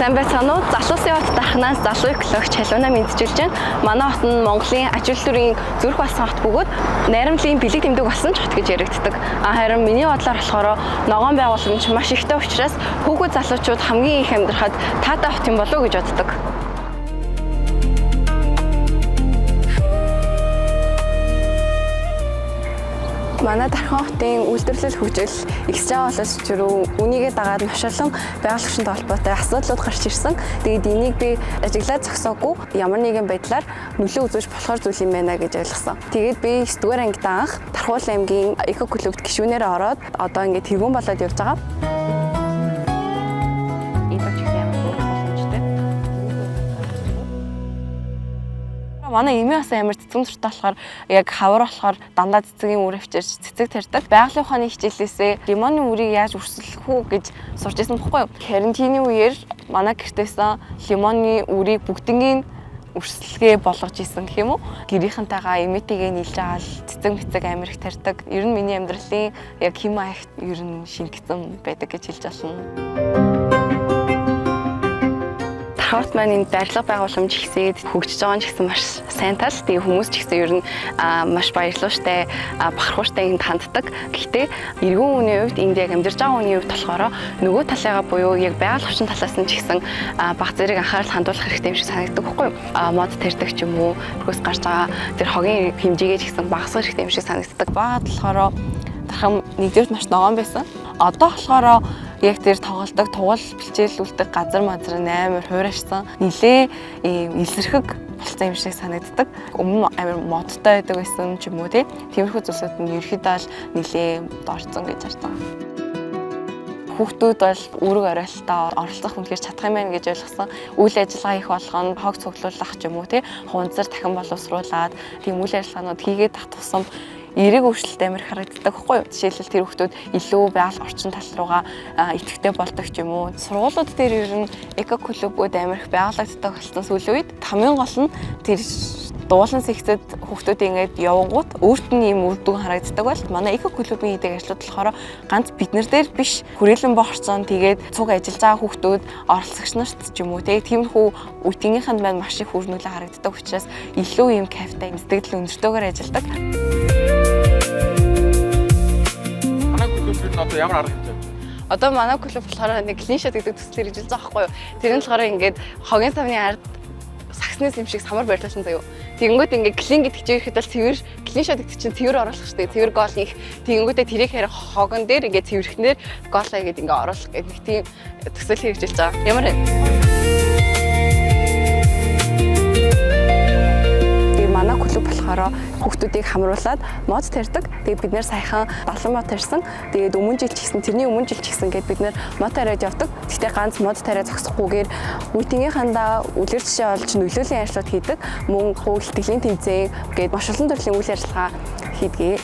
Сайн байцгаана уу? Залуусын хот дархнаас залуу экологч Халиуна мэдчилж байна. Манай хот нь Монголын аж үйлс төрийн зүрх болсон хот бөгөөд найрамдлын бэлэг тэмдэг болсон ч хот гэж яригддаг. Харин миний бодлоор болохоор ногоон байгууламж маш ихтэй учраас хүүхэд залуучууд хамгийн их амьдрахад таатай хот юм болов уу гэж боддог. Манай Дархан хотын үйлдвэрлэл хөгжил экстраа боловч рүү үнийгээ дагаад маш олон байгуулагчтай холбоотой асуудлууд гарч ирсэн. Тэгээд энийг би ажиглаад зогсоогүй ямар нэгэн байдлаар нөлөө үзүүлж болохоор зүйл юм байна гэж ойлгосон. Тэгээд би 9-р ангид анх Тархуул аймгийн эко клубт гишүүнээр ороод одоо ингээд тэргүүн болоод явж байгаа. Манай эмээ бас амар цэцэг нуртай болохоор яг хавар болохоор дандаа цэцгийн үр авчирч цэцэг тарьдаг. Байгалийн ухааны хичээлээсээ лимоны үрийг яаж өрсөлдөх үү гэж сурч ирсэн бохгүй юу. Карантины үеэр манай гэртээсэн лимоны үрийг бүгднийг өрсөлдөлгээ болгож исэн гэх юм уу. Гэрийнхэнтэйгээ эмээтэйгээ нийлж байгаа л цэцэг мэцэг амар их тарьдаг. Ер нь миний амьдралын яг хэм маягт ер нь шингэсэн байдаг гэж хэлж болно. Хот маань энэ барилга байгууламж ихсээд хөгжиж байгаа нь ч гэсэн маш сайн тал. Тэгээ хүмүүс ч гэсэн ер нь маш баярлууштай, бахархууштай энд ханддаг. Гэхдээ эргэн үеийн хувьд энд яг амьдарч байгаа хүний хувьд болохоор нөгөө талыгаа буюу яг байгуулагчийн талаас нь ч гэсэн баг зэрэг анхаарал хандуулах хэрэгтэй юм шиг санагддаг байхгүй юу? Мод тарьдаг ч юм уу, хөөс гарч байгаа тэр хогийн хэмжээгээ ч гэсэн багасгах хэрэгтэй юм шиг санагддаг. Баад болохоор Дархан нэгдүгээр маш ногоон байсан. Одоо болохоор яг тэр тоглолдог, тугал бэлчээлүүлдэг газар мазар амар хуурайшсан. Нилээ илэрхэг болсон юм шиг санагддаг. Өмнө амар модтой байдаг байсан ч юм уу тий. Тиймэрхүү зүйлсүүд нь ерөөхдөө л нилээ дорцсон гэж харж байгаа. Хүүхдүүд бол үүрэг оройлтоо оролцох үнэхээр чадах юм байна гэж ойлгосон. Үйл ажиллагаа их болгоно, хог цуглуулах ч юм уу тий. Хунзар дахин боловсруулад тийм үйл ажиллагаанууд хийгээд тах тусам эерэг өөрчлөлт амар харагддаг байхгүй юу? Жишээлбэл тэр хүүхдүүд илүү байгаль орчин тал руугаа идэвхтэй болдог ч юм уу. Сургуулиуд дээр ер нь эко клубүүд амар их байгуулагддаг болсон сүүлийн үед хамгийн гол нь тэр дуулан сэгцэд хүүхдүүд ингээд явгангууд өөрт нь ийм үр дүн харагддаг бол манай эко клубын хийдэг ажлууд болохоор ганц биднэр дээр биш хүрээлэн бохорцсон тэгээд цуг ажиллаж байгаа хүүхдүүд оролцогч нарт ч юм уу тиймэрхүү үеийнхэнд маань маш их үр нөлөө харагддаг учраас илүү ийм кайфтай сэтгэл өндөртөөр ажилладаг. Одоо ямар арга хэмжээ? Одоо манай клуб болохоор нэг клиншот гэдэг төсөл хэрэгжилж байгаа байхгүй юу? Тэр нь болохоор ингээд хогийн савны ард сакснес юм шиг самар байрлуулсан заяа. Тэгэнгүүт ингээд клин гэдэг чинь ирэхэд бол цэвэр клиншот гэдэг чинь цэвэр оруулах шүү дээ. Цэвэр гол их. Тэгэнгүүтээ тэрийг харин хогон дээр ингээд цэвэрхнээр голоо ингээд ингээд оруулах гэдэг нэг тийм төсөл хэрэгжилж байгаа. Ямар вэ? Манай клуб болохоор хүүхдүүдийг хамруулад мод тарьдаг. Тэгээд бид нэр саяхан 70 мод тарьсан. Тэгээд тэрний өмнө жил ч гэсэн бид нэр мод тариад явдаг. Гэхдээ ганц мод тариа зогсохгүйгээр үеийнхандаа үлгэр жишээ олж нөлөөлийн ажлууд хийдэг. Мөн хөвөлтглийн тэмцээн гээд маш олон төрлийн үйл ажиллагаа хийдэг.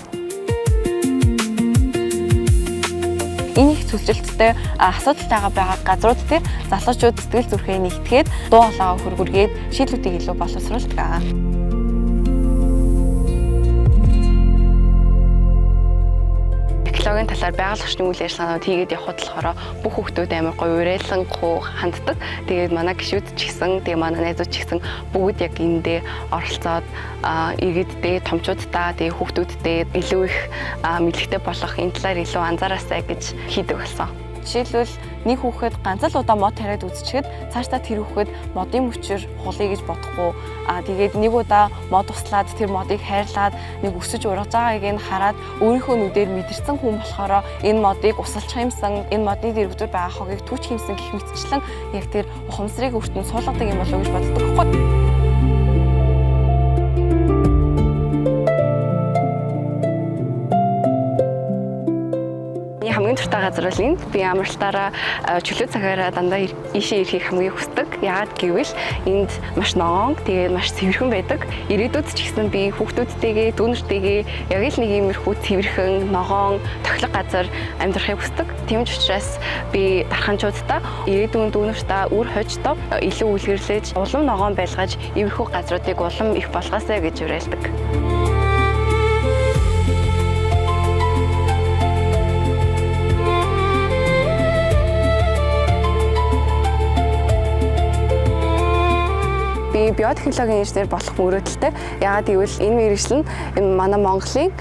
Энэ их цөлжилттэй асуудалтайгаа байгаа газрууд дээр залуучууд сэтгэл зүрхээ нэгтгээд дуу хоолойгоо хөргөргээд шийдлүүдийг илүү боловсруулдаг. Экологийн талаар байгуулагчны үйл ажиллагаанууд хийгээд явхад болохоор бүх хүүхдүүд амар гоё уриалангуу ханддаг. Тэгээд манай гишүүд ч гэсэн, тэгээд манай найзууд ч гэсэн бүгд яг эндээ оролцоод иргэддээ, томчуудтай, тэгээд хүүхдүүдтэй илүү их мэдлэгтэй болох энэ талаар илүү анзаараасай гэж хийдэг болсон. Жишээлбэл нэг хүүхэд ганц л удаа мод тариад үзчихэд цаашдаа тэр хүүхэд модын мөчөр хулъя гэж бодохгүй тэгээд нэг удаа мод туслаад тэр модыг хайрлаад нэг өсөж ургаж байгааг нь хараад өөрийнхөө нүдээр мэдэрсэн хүн болохоор энэ модыг усалчих юмсан энэ модны дэрвдүүд байгаа хогийг түүч хиймсэн гэх мэтчлэн яг тэр ухамсарыг өртөнд суулгадаг юм болов уу гэж боддог байхгүй. Хамгийн дуртай газар бол энд би амралтаараа чөлөө цагаараа дандаа ийшээ ирэхийг хамгийн хүсдэг. Яагаад гэвэл энд маш ногоон, тэгээд маш цэвэрхэн байдаг. Ирээдүйд ч гэсэн би хүүхдүүдтэйгээ, дүүнертэйгээ яг л нэг иймэрхүү цэвэрхэн, ногоон, тохилог газар амьдрахыг хүсдэг. Тийм ч учраас би дарханчуудтай, ирээдүйн дүүнертэй, үр хойчтой илүү үлгэрлэж, улам ногоон байлгаж, иймэрхүү газруудыг улам их болгоосай гэж уриалдаг. би биотехнологийн инженер болох мөрөөдөлтэй. Яагаад гэвэл энэ мэргэжил нь манай Монголын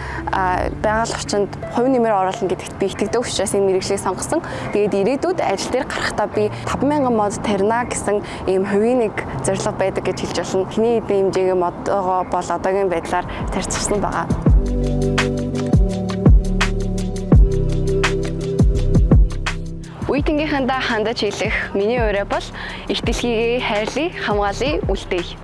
байгаль орчинд хувь нэмэр оруулна гэдэгт би итгэдэг учраас энэ мэргэжлийг сонгосон. Тэгээд ирээдүйд ажил дээр гарахдаа би 5,000 мод тарина гэсэн ийм хувийн нэг зорилго байдаг гэж хэлж болно. Эхний эдийн хэмжээгийн модоо бол одоогийн байдлаар тарьцсан байгаа. Үеийнхэнтэй хандаж хэлэх миний ураа бол их дэлхийгээ хайрлая, хамгаалъя, үлдээе.